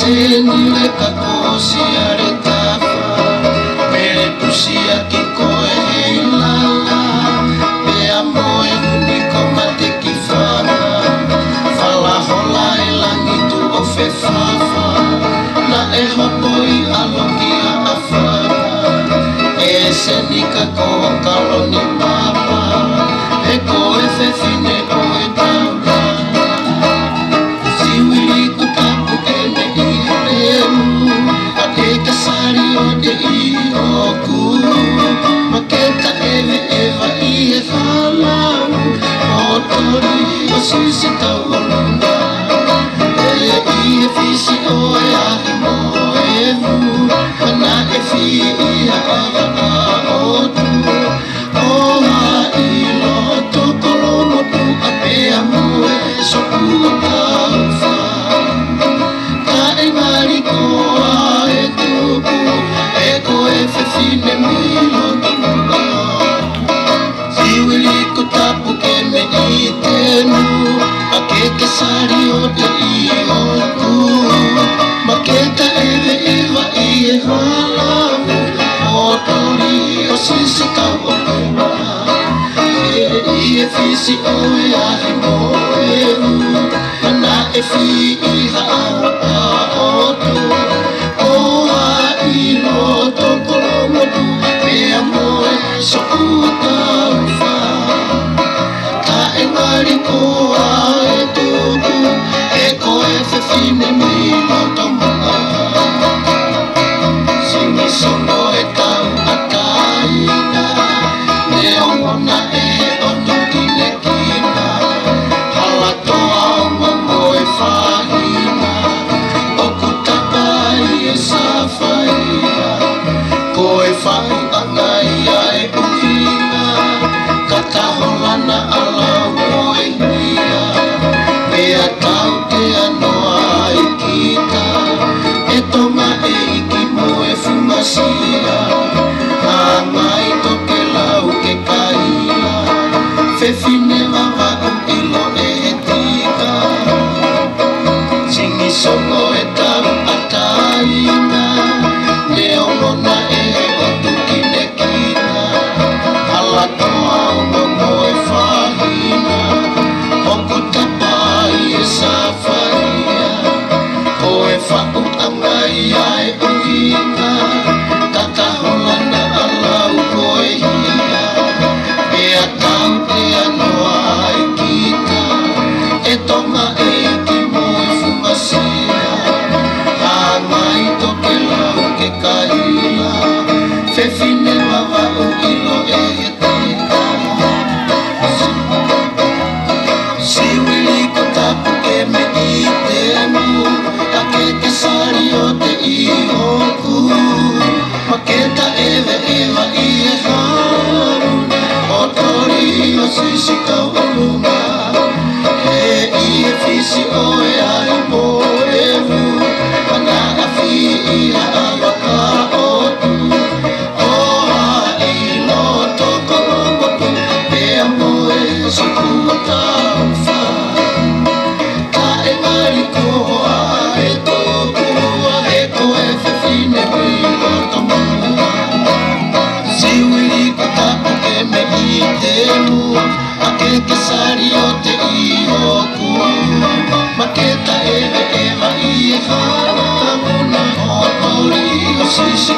Senile kakosi are tafa Mere pusia ki koe hei lala Pea moe huni ko mate ki whana Whala hola e langi tu o whewhawa Na e hopo i aloki a awhana E senika koa kaloni papa E koe whewhine o e taura Te ihoku Maketa ewe ewa I e whalau Otori o sisi tau o luna E I e fisi o e ahi mo e vu Mana e fi I a awa a otu O a I loto kolono tu a pea mo e soku o tau wha Ka e ngari koa e tuku Fefine milo tonga Siwili ko tapu ke me I tenu Akeke sari o te ihoku Maketa ewe ewa I e halamu Otori o sisi tau o luma I e fisi o e ahi mo e hu Mana e fi I haawa a otu O a I loto Pea moe soku tau wha Ka e ngari koa e tuku E koe whewhine milo tomunga Singi songo e tau ataina Ne ongona e onu kine kina Hala toa ongo moe whahina Oku tapai e sawhaia Koe whai angai ai uhinga Kataholana alau koe hia Pea tau te anoa ai kita E tonga e iki moe fumasia Hangai toke lau ke kaia Whewhine wawa o ilo e he tika Singi songo e tau ataina Ne ongona e he otu kine kina Hala toa ongo moe whahina Oku tapai e sawhaia Koe whau angai ai uhinga Kataholana alau koe hia Pea tau te anoa ai kita E tonga e iki moe fumasia Hangai toke lau ke kaila Whewhine wawa o ilo e he tika Siwili ko tapu ke me I temu Akeke sari o te ihoku Maketa ewe ewa I e haruna Otori o sisi kau o luna E I e fisi o e ahi mo e vu Mana a fi I a awa ka otu O a I loto kolongotu Pea moe soku o tau wha Ka e ngari koa e toku E koe whewhine milo tomunga Siwili ko tapu ke me I temu Akeke sari o te ihoku Maketa ewe ewa I e hana Muna otori o sisi